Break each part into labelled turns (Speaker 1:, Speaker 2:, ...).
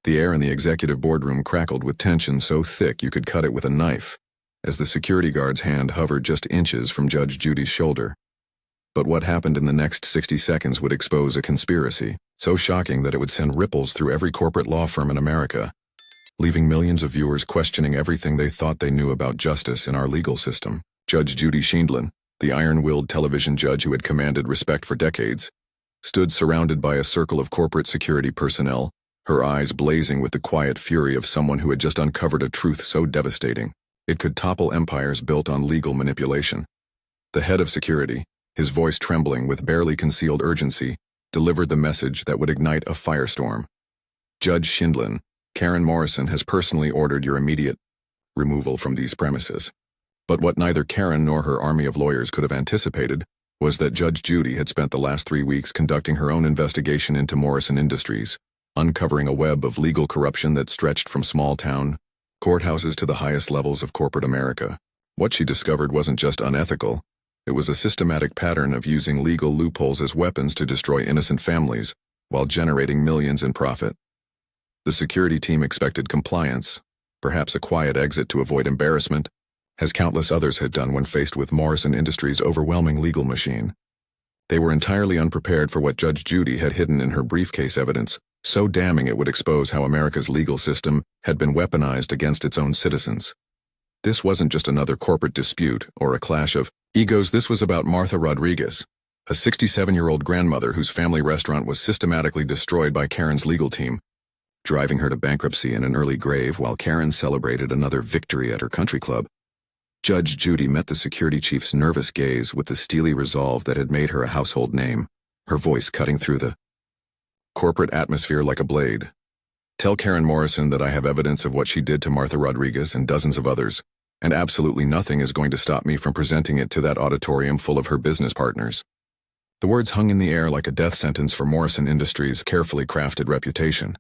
Speaker 1: The air in the executive boardroom crackled with tension so thick you could cut it with a knife, as the security guard's hand hovered just inches from Judge Judy's shoulder. But what happened in the next 60 seconds would expose a conspiracy, so shocking that it would send ripples through every corporate law firm in America, leaving millions of viewers questioning everything they thought they knew about justice in our legal system. Judge Judy Files, the iron-willed television judge who had commanded respect for decades, stood surrounded by a circle of corporate security personnel, her eyes blazing with the quiet fury of someone who had just uncovered a truth so devastating it could topple empires built on legal manipulation. The head of security, his voice trembling with barely concealed urgency, delivered the message that would ignite a firestorm. Judge Files, Karen Morrison has personally ordered your immediate removal from these premises. But what neither Karen nor her army of lawyers could have anticipated was that Judge Judy had spent the last 3 weeks conducting her own investigation into Morrison Industries, uncovering a web of legal corruption that stretched from small-town courthouses to the highest levels of corporate America. What she discovered wasn't just unethical, it was a systematic pattern of using legal loopholes as weapons to destroy innocent families while generating millions in profit. The security team expected compliance, perhaps a quiet exit to avoid embarrassment, as countless others had done when faced with Morrison Industries' overwhelming legal machine. They were entirely unprepared for what Judge Judy had hidden in her briefcase evidence, so damning it would expose how America's legal system had been weaponized against its own citizens. This wasn't just another corporate dispute or a clash of egos. This was about Martha Rodriguez, a 67-year-old grandmother whose family restaurant was systematically destroyed by Karen's legal team, driving her to bankruptcy and an early grave while Karen celebrated another victory at her country club. Judge Judy met the security chief's nervous gaze with the steely resolve that had made her a household name, her voice cutting through the corporate atmosphere like a blade. Tell Karen Morrison that I have evidence of what she did to Martha Rodriguez and dozens of others, and absolutely nothing is going to stop me from presenting it to that auditorium full of her business partners. The words hung in the air like a death sentence for Morrison Industries' carefully crafted reputation,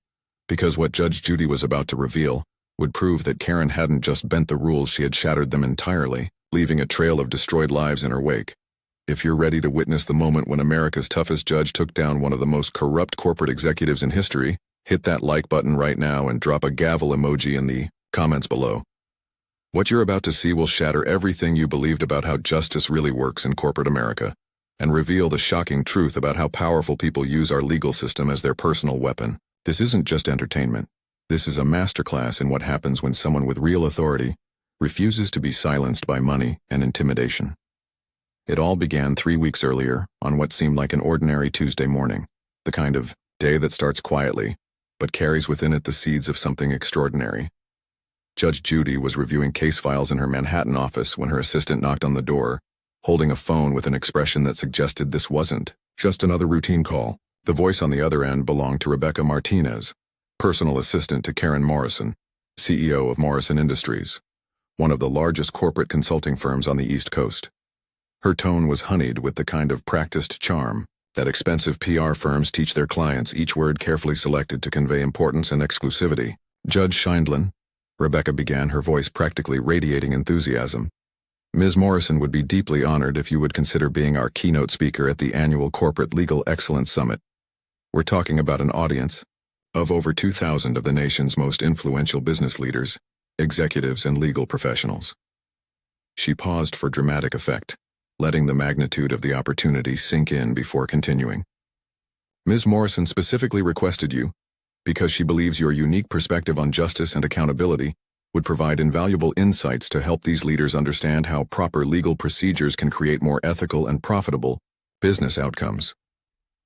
Speaker 1: because what Judge Judy was about to reveal would prove that Karen hadn't just bent the rules, she had shattered them entirely, leaving a trail of destroyed lives in her wake. If you're ready to witness the moment when America's toughest judge took down one of the most corrupt corporate executives in history, hit that like button right now and drop a gavel emoji in the comments below. What you're about to see will shatter everything you believed about how justice really works in corporate America, and reveal the shocking truth about how powerful people use our legal system as their personal weapon. This isn't just entertainment. This is a masterclass in what happens when someone with real authority refuses to be silenced by money and intimidation. It all began 3 weeks earlier, on what seemed like an ordinary Tuesday morning, the kind of day that starts quietly, but carries within it the seeds of something extraordinary. Judge Judy was reviewing case files in her Manhattan office when her assistant knocked on the door, holding a phone with an expression that suggested this wasn't just another routine call. The voice on the other end belonged to Rebecca Martinez, personal assistant to Karen Morrison, CEO of Morrison Industries, one of the largest corporate consulting firms on the East Coast. Her tone was honeyed with the kind of practiced charm that expensive PR firms teach their clients, each word carefully selected to convey importance and exclusivity. Judge Files, Rebecca began, her voice practically radiating enthusiasm. Ms. Morrison would be deeply honored if you would consider being our keynote speaker at the annual Corporate Legal Excellence Summit. We're talking about an audience of over 2,000 of the nation's most influential business leaders, executives, and legal professionals. She paused for dramatic effect, letting the magnitude of the opportunity sink in before continuing. Ms. Morrison specifically requested you, because she believes your unique perspective on justice and accountability would provide invaluable insights to help these leaders understand how proper legal procedures can create more ethical and profitable business outcomes.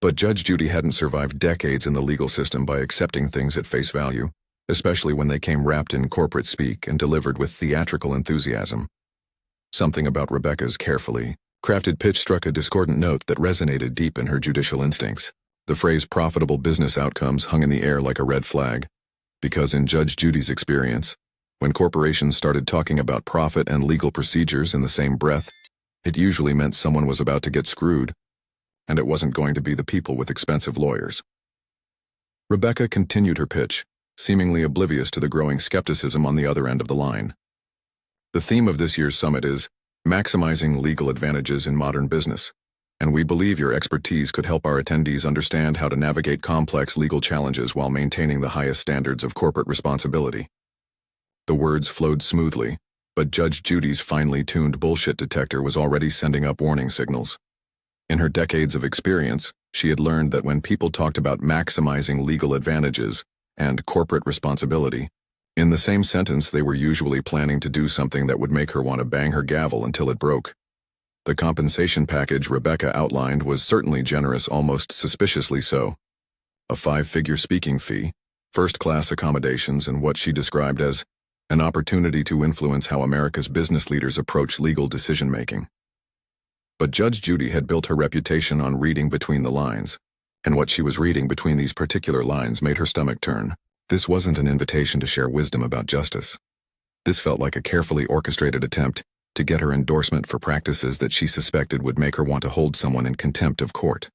Speaker 1: But Judge Judy hadn't survived decades in the legal system by accepting things at face value, especially when they came wrapped in corporate speak and delivered with theatrical enthusiasm. Something about Rebecca's carefully crafted pitch struck a discordant note that resonated deep in her judicial instincts. The phrase profitable business outcomes hung in the air like a red flag, because in Judge Judy's experience, when corporations started talking about profit and legal procedures in the same breath, it usually meant someone was about to get screwed, and it wasn't going to be the people with expensive lawyers. Rebecca continued her pitch, seemingly oblivious to the growing skepticism on the other end of the line. The theme of this year's summit is maximizing legal advantages in modern business. and we believe your expertise could help our attendees understand how to navigate complex legal challenges while maintaining the highest standards of corporate responsibility. The words flowed smoothly, but Judge Judy's finely tuned bullshit detector was already sending up warning signals. In her decades of experience, she had learned that when people talked about maximizing legal advantages and corporate responsibility, in the same sentence they were usually planning to do something that would make her want to bang her gavel until it broke. The compensation package Rebecca outlined was certainly generous, almost suspiciously so. A 5-figure speaking fee, first-class accommodations, and what she described as an opportunity to influence how America's business leaders approach legal decision-making. But Judge Judy had built her reputation on reading between the lines, and what she was reading between these particular lines made her stomach turn. This wasn't an invitation to share wisdom about justice. This felt like a carefully orchestrated attempt to get her endorsement for practices that she suspected would make her want to hold someone in contempt of court.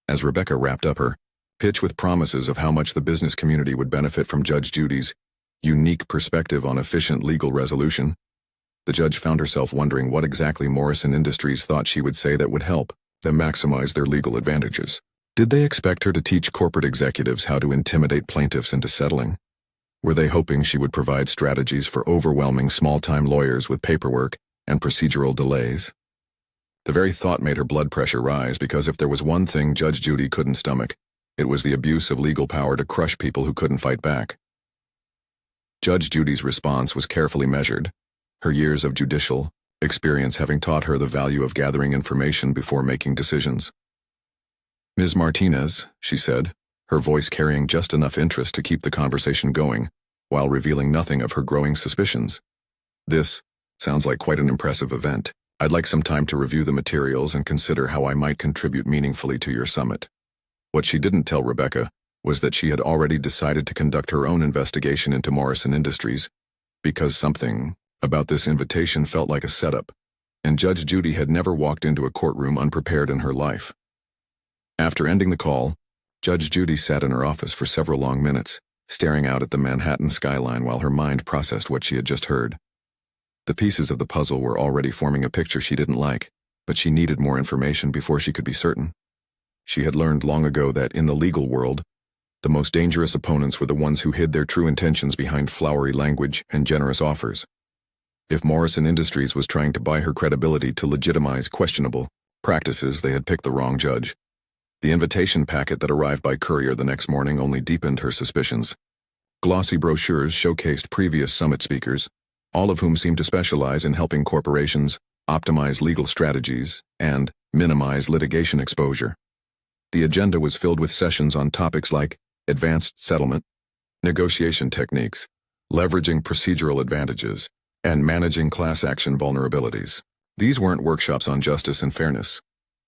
Speaker 1: As Rebecca wrapped up her pitch with promises of how much the business community would benefit from Judge Judy's unique perspective on efficient legal resolution, the judge found herself wondering what exactly Morrison Industries thought she would say that would help them maximize their legal advantages. Did they expect her to teach corporate executives how to intimidate plaintiffs into settling? Were they hoping she would provide strategies for overwhelming small-time lawyers with paperwork and procedural delays? The very thought made her blood pressure rise, because if there was one thing Judge Judy couldn't stomach, it was the abuse of legal power to crush people who couldn't fight back. Judge Judy's response was carefully measured, her years of judicial experience having taught her the value of gathering information before making decisions. "Ms. Martinez," she said, her voice carrying just enough interest to keep the conversation going, while revealing nothing of her growing suspicions. "This sounds like quite an impressive event. I'd like some time to review the materials and consider how I might contribute meaningfully to your summit." What she didn't tell Rebecca was that she had already decided to conduct her own investigation into Morrison Industries, because something about this invitation felt like a setup, and Judge Judy had never walked into a courtroom unprepared in her life. After ending the call, Judge Judy sat in her office for several long minutes, staring out at the Manhattan skyline while her mind processed what she had just heard. The pieces of the puzzle were already forming a picture she didn't like, but she needed more information before she could be certain. She had learned long ago that in the legal world, the most dangerous opponents were the ones who hid their true intentions behind flowery language and generous offers. If Morrison Industries was trying to buy her credibility to legitimize questionable practices, they had picked the wrong judge. The invitation packet that arrived by courier the next morning only deepened her suspicions. Glossy brochures showcased previous summit speakers, all of whom seemed to specialize in helping corporations optimize legal strategies and minimize litigation exposure. The agenda was filled with sessions on topics like advanced settlement, negotiation techniques, leveraging procedural advantages, and managing class action vulnerabilities. These weren't workshops on justice and fairness.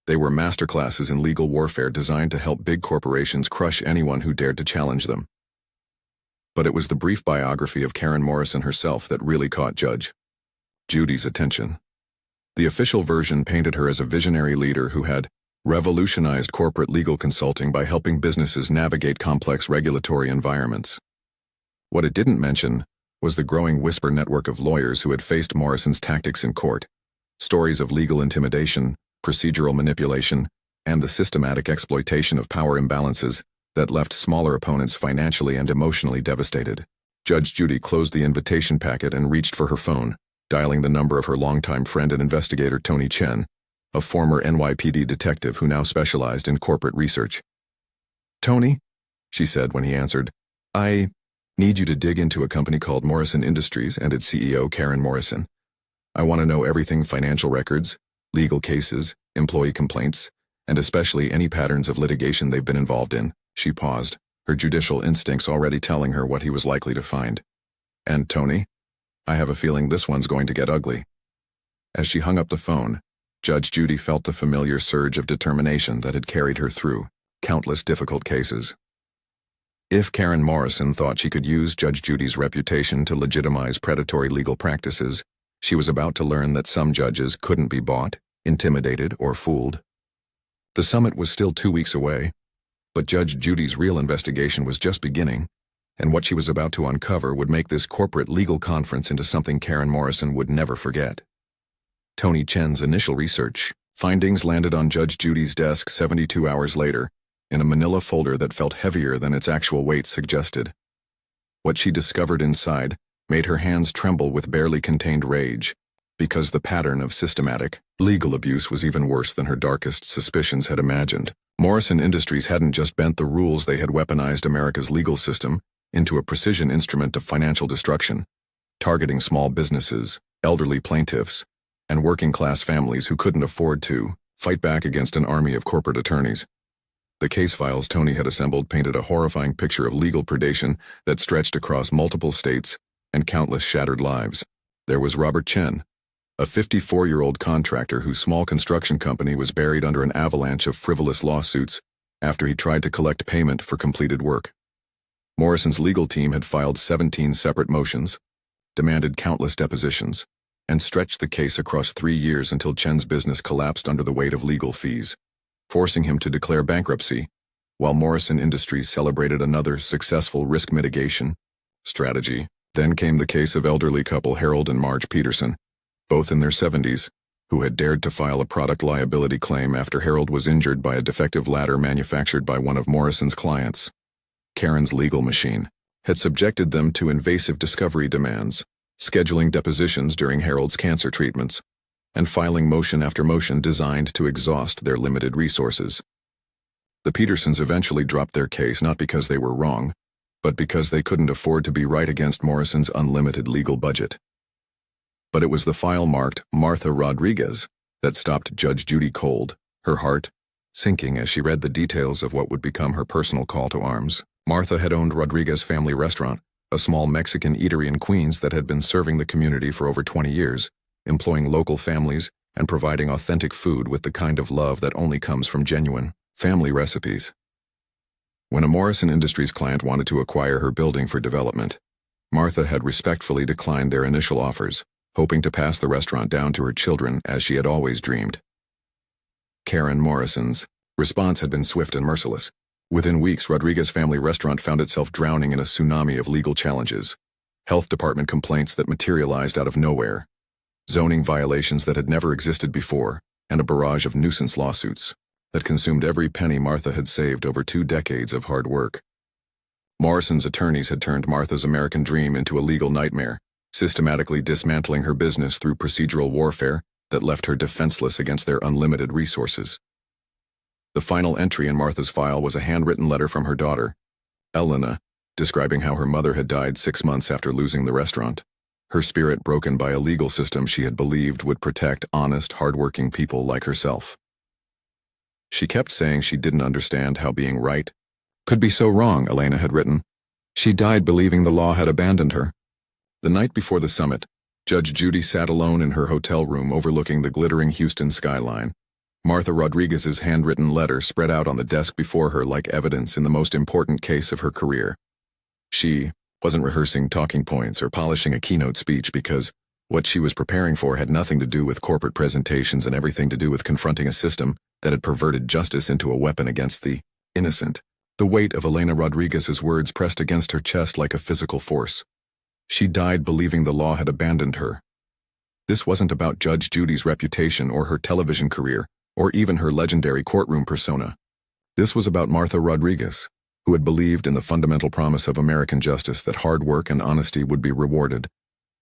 Speaker 1: They were masterclasses in legal warfare designed to help big corporations crush anyone who dared to challenge them. But it was the brief biography of Karen Morrison herself that really caught Judge Judy's attention. The official version painted her as a visionary leader who had revolutionized corporate legal consulting by helping businesses navigate complex regulatory environments. What it didn't mention was the growing whisper network of lawyers who had faced Morrison's tactics in court, stories of legal intimidation, procedural manipulation, and the systematic exploitation of power imbalances that left smaller opponents financially and emotionally devastated. Judge Judy closed the invitation packet and reached for her phone, dialing the number of her longtime friend and investigator Tony Chen, a former NYPD detective who now specialized in corporate research. "Tony," she said when he answered, "I need you to dig into a company called Morrison Industries and its CEO Karen Morrison. I want to know everything: financial records, legal cases, employee complaints, and especially any patterns of litigation they've been involved in." She paused, her judicial instincts already telling her what he was likely to find. "And Tony, I have a feeling this one's going to get ugly." As she hung up the phone, Judge Judy felt the familiar surge of determination that had carried her through countless difficult cases. If Karen Morrison thought she could use Judge Judy's reputation to legitimize predatory legal practices, she was about to learn that some judges couldn't be bought, intimidated, or fooled. The summit was still 2 weeks away, but Judge Judy's real investigation was just beginning, and what she was about to uncover would make this corporate legal conference into something Karen Morrison would never forget. Tony Chen's initial research Findings landed on Judge Judy's desk 72 hours later, in a manila folder that felt heavier than its actual weight suggested. What she discovered inside made her hands tremble with barely contained rage, because the pattern of systematic, legal abuse was even worse than her darkest suspicions had imagined. Morrison Industries hadn't just bent the rules, they had weaponized America's legal system into a precision instrument of financial destruction, targeting small businesses, elderly plaintiffs, and working-class families who couldn't afford to fight back against an army of corporate attorneys. The case files Tony had assembled painted a horrifying picture of legal predation that stretched across multiple states and countless shattered lives. There was Robert Chen, a 54-year-old contractor whose small construction company was buried under an avalanche of frivolous lawsuits after he tried to collect payment for completed work. Morrison's legal team had filed 17 separate motions, demanded countless depositions, and stretched the case across 3 years until Chen's business collapsed under the weight of legal fees, forcing him to declare bankruptcy, while Morrison Industries celebrated another successful risk mitigation strategy. Then came the case of elderly couple Harold and Marge Peterson, both in their 70s, who had dared to file a product liability claim after Harold was injured by a defective ladder manufactured by one of Morrison's clients. Karen's legal machine had subjected them to invasive discovery demands, scheduling depositions during Harold's cancer treatments, and filing motion after motion designed to exhaust their limited resources. The Petersons eventually dropped their case not because they were wrong, but because they couldn't afford to be right against Morrison's unlimited legal budget. But it was the file marked Martha Rodriguez that stopped Judge Judy cold, her heart sinking as she read the details of what would become her personal call to arms. Martha had owned Rodriguez Family Restaurant, a small Mexican eatery in Queens that had been serving the community for over 20 years, employing local families and providing authentic food with the kind of love that only comes from genuine family recipes. When a Morrison Industries client wanted to acquire her building for development, Martha had respectfully declined their initial offers, hoping to pass the restaurant down to her children as she had always dreamed. Karen Morrison's response had been swift and merciless. Within weeks, Rodriguez Family Restaurant found itself drowning in a tsunami of legal challenges, health department complaints that materialized out of nowhere, zoning violations that had never existed before, and a barrage of nuisance lawsuits that consumed every penny Martha had saved over 2 decades of hard work. Morrison's attorneys had turned Martha's American dream into a legal nightmare, systematically dismantling her business through procedural warfare that left her defenseless against their unlimited resources. The final entry in Martha's file was a handwritten letter from her daughter, Elena, describing how her mother had died 6 months after losing the restaurant, her spirit broken by a legal system she had believed would protect honest, hardworking people like herself. She kept saying she didn't understand how being right could be so wrong, Elena had written. She died believing the law had abandoned her. The night before the summit, Judge Judy sat alone in her hotel room overlooking the glittering Houston skyline. Martha Rodriguez's handwritten letter spread out on the desk before her like evidence in the most important case of her career. She wasn't rehearsing talking points or polishing a keynote speech because what she was preparing for had nothing to do with corporate presentations and everything to do with confronting a system that had perverted justice into a weapon against the innocent. The weight of Elena Rodriguez's words pressed against her chest like a physical force. She died believing the law had abandoned her. This wasn't about Judge Judy's reputation or her television career, or even her legendary courtroom persona. This was about Martha Rodriguez, who had believed in the fundamental promise of American justice that hard work and honesty would be rewarded,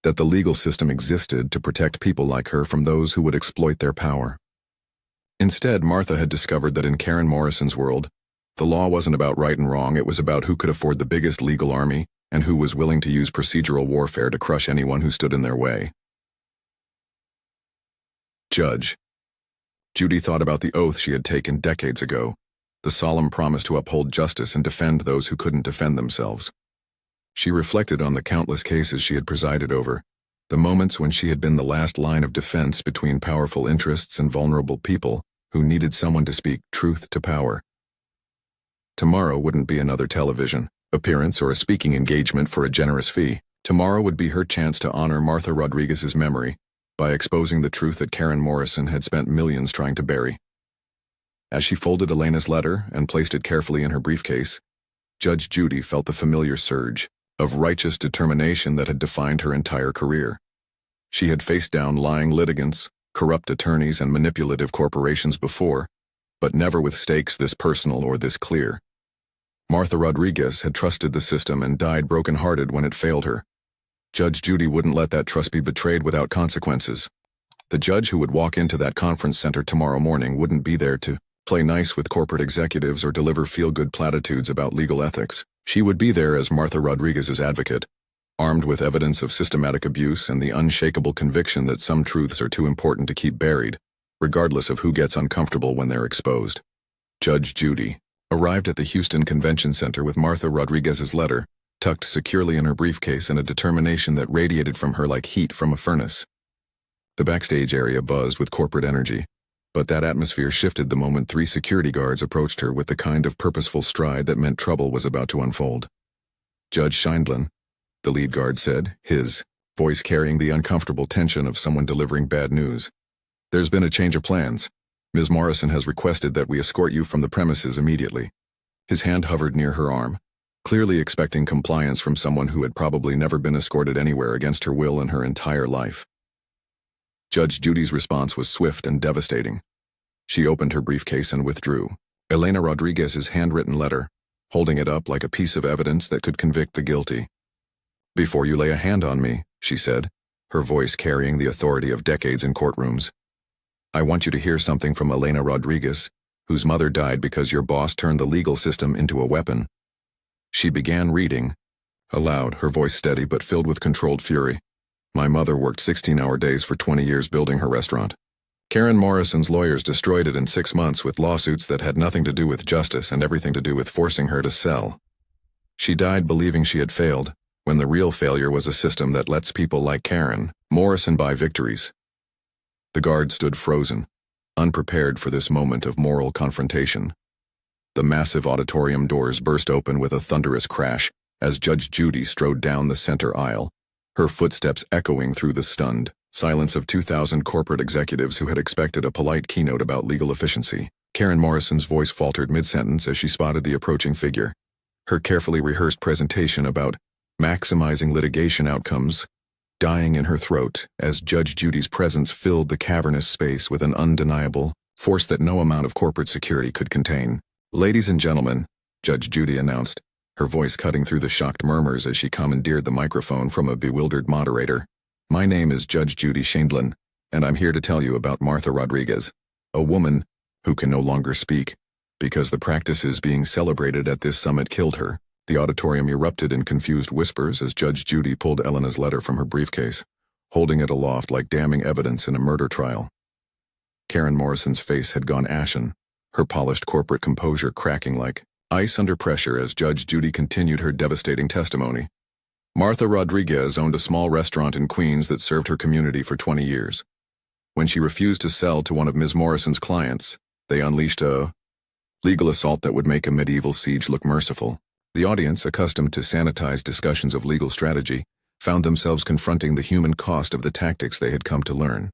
Speaker 1: that the legal system existed to protect people like her from those who would exploit their power. Instead, Martha had discovered that in Karen Morrison's world, the law wasn't about right and wrong, it was about who could afford the biggest legal army and who was willing to use procedural warfare to crush anyone who stood in their way. Judge Judy thought about the oath she had taken decades ago, the solemn promise to uphold justice and defend those who couldn't defend themselves. She reflected on the countless cases she had presided over, the moments when she had been the last line of defense between powerful interests and vulnerable people who needed someone to speak truth to power. Tomorrow wouldn't be another television appearance or a speaking engagement for a generous fee. Tomorrow would be her chance to honor Martha Rodriguez's memory by exposing the truth that Karen Morrison had spent millions trying to bury. As she folded Elena's letter and placed it carefully in her briefcase, Judge Judy felt the familiar surge of righteous determination that had defined her entire career. She had faced down lying litigants, corrupt attorneys and manipulative corporations before, but never with stakes this personal or this clear. Martha Rodriguez had trusted the system and died broken-hearted when it failed her. Judge Judy wouldn't let that trust be betrayed without consequences. The judge who would walk into that conference center tomorrow morning wouldn't be there to play nice with corporate executives or deliver feel-good platitudes about legal ethics. She would be there as Martha Rodriguez's advocate, armed with evidence of systematic abuse and the unshakable conviction that some truths are too important to keep buried, regardless of who gets uncomfortable when they're exposed. Judge Judy arrived at the Houston Convention Center with Martha Rodriguez's letter, tucked securely in her briefcase, and a determination that radiated from her like heat from a furnace. The backstage area buzzed with corporate energy, but that atmosphere shifted the moment 3 security guards approached her with the kind of purposeful stride that meant trouble was about to unfold. "Judge Sheindlin," the lead guard said, his voice carrying the uncomfortable tension of someone delivering bad news. "There's been a change of plans. Ms. Morrison has requested that we escort you from the premises immediately." His hand hovered near her arm, clearly expecting compliance from someone who had probably never been escorted anywhere against her will in her entire life. Judge Judy's response was swift and devastating. She opened her briefcase and withdrew Elena Rodriguez's handwritten letter, holding it up like a piece of evidence that could convict the guilty. "Before you lay a hand on me," she said, her voice carrying the authority of decades in courtrooms, "I want you to hear something from Elena Rodriguez, whose mother died because your boss turned the legal system into a weapon." She began reading, aloud, her voice steady but filled with controlled fury. "My mother worked 16-hour days for 20 years building her restaurant. Karen Morrison's lawyers destroyed it in 6 months with lawsuits that had nothing to do with justice and everything to do with forcing her to sell. She died believing she had failed, when the real failure was a system that lets people like Karen Morrison buy victories." The guard stood frozen, unprepared for this moment of moral confrontation. The massive auditorium doors burst open with a thunderous crash as Judge Judy strode down the center aisle, her footsteps echoing through the stunned silence of 2,000 corporate executives who had expected a polite keynote about legal efficiency. Karen Morrison's voice faltered mid-sentence as she spotted the approaching figure. Her carefully rehearsed presentation about maximizing litigation outcomes dying in her throat as Judge Judy's presence filled the cavernous space with an undeniable force that no amount of corporate security could contain. "Ladies and gentlemen," Judge Judy announced, her voice cutting through the shocked murmurs as she commandeered the microphone from a bewildered moderator. "My name is Judge Judy Sheindlin, and I'm here to tell you about Martha Rodriguez, a woman who can no longer speak, because the practices being celebrated at this summit killed her." The auditorium erupted in confused whispers as Judge Judy pulled Elena's letter from her briefcase, holding it aloft like damning evidence in a murder trial. Karen Morrison's face had gone ashen, her polished corporate composure cracking like ice under pressure as Judge Judy continued her devastating testimony. Martha Rodriguez owned a small restaurant in Queens that served her community for 20 years. When she refused to sell to one of Ms. Morrison's clients, they unleashed a legal assault that would make a medieval siege look merciful. The audience, accustomed to sanitized discussions of legal strategy, found themselves confronting the human cost of the tactics they had come to learn.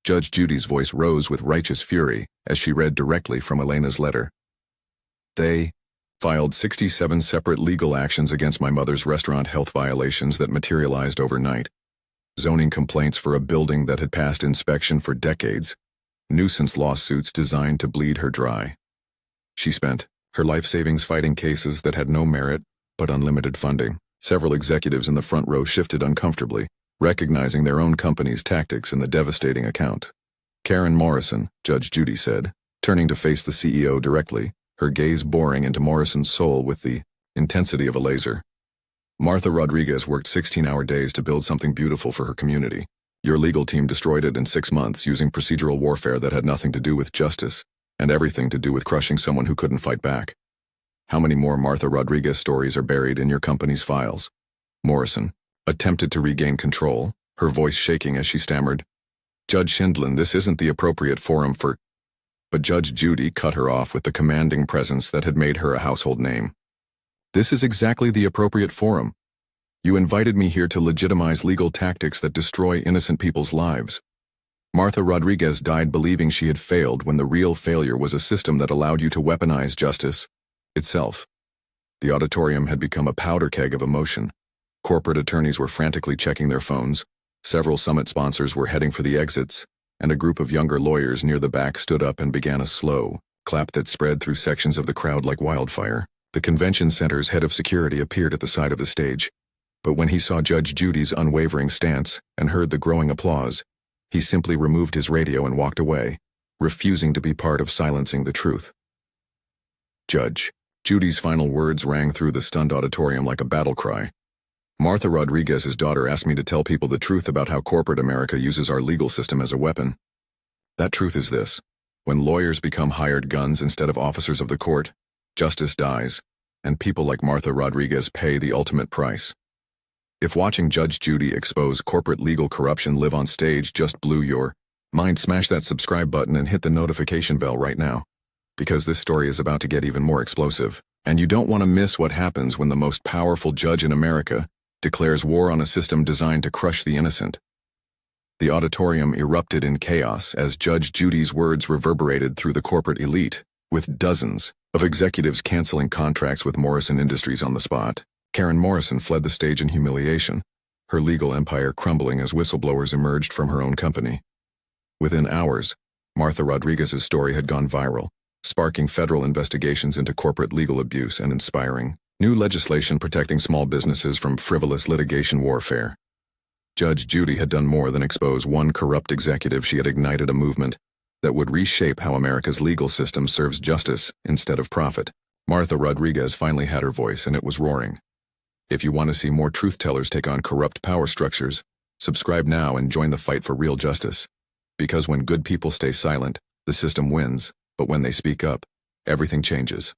Speaker 1: Judge Judy's voice rose with righteous fury as she read directly from Elena's letter. "They filed 67 separate legal actions against my mother's restaurant health violations that materialized overnight. Zoning complaints for a building that had passed inspection for decades. Nuisance lawsuits designed to bleed her dry. She spent her life savings fighting cases that had no merit but unlimited funding." Several executives in the front row shifted uncomfortably, recognizing their own company's tactics in the devastating account. "Karen Morrison," Judge Judy said, turning to face the CEO directly, her gaze boring into Morrison's soul with the intensity of a laser. "Martha Rodriguez worked 16-hour days to build something beautiful for her community. Your legal team destroyed it in 6 months using procedural warfare that had nothing to do with justice and everything to do with crushing someone who couldn't fight back. How many more Martha Rodriguez stories are buried in your company's files?" Morrison attempted to regain control, her voice shaking as she stammered, "Judge Sheindlin, this isn't the appropriate forum for—" But Judge Judy cut her off with the commanding presence that had made her a household name. "This is exactly the appropriate forum. You invited me here to legitimize legal tactics that destroy innocent people's lives. Martha Rodriguez died believing she had failed when the real failure was a system that allowed you to weaponize justice itself." The auditorium had become a powder keg of emotion. Corporate attorneys were frantically checking their phones. Several summit sponsors were heading for the exits, and a group of younger lawyers near the back stood up and began a slow clap that spread through sections of the crowd like wildfire. The convention center's head of security appeared at the side of the stage, but when he saw Judge Judy's unwavering stance and heard the growing applause, he simply removed his radio and walked away, refusing to be part of silencing the truth. Judge Judy's final words rang through the stunned auditorium like a battle cry. Martha Rodriguez's daughter asked me to tell people the truth about how corporate America uses our legal system as a weapon. That truth is this: when lawyers become hired guns instead of officers of the court, justice dies, and people like Martha Rodriguez pay the ultimate price. If watching Judge Judy expose corporate legal corruption live on stage just blew your mind, smash that subscribe button and hit the notification bell right now, because this story is about to get even more explosive, and you don't want to miss what happens when the most powerful judge in America declares war on a system designed to crush the innocent. The auditorium erupted in chaos as Judge Judy's words reverberated through the corporate elite, with dozens of executives canceling contracts with Morrison Industries on the spot. Karen Morrison fled the stage in humiliation, her legal empire crumbling as whistleblowers emerged from her own company. Within hours, Martha Rodriguez's story had gone viral, sparking federal investigations into corporate legal abuse and inspiring new legislation protecting small businesses from frivolous litigation warfare. Judge Judy had done more than expose one corrupt executive. She had ignited a movement that would reshape how America's legal system serves justice instead of profit. Martha Rodriguez finally had her voice, and it was roaring. If you want to see more truth-tellers take on corrupt power structures, subscribe now and join the fight for real justice. Because when good people stay silent, the system wins, but when they speak up, everything changes.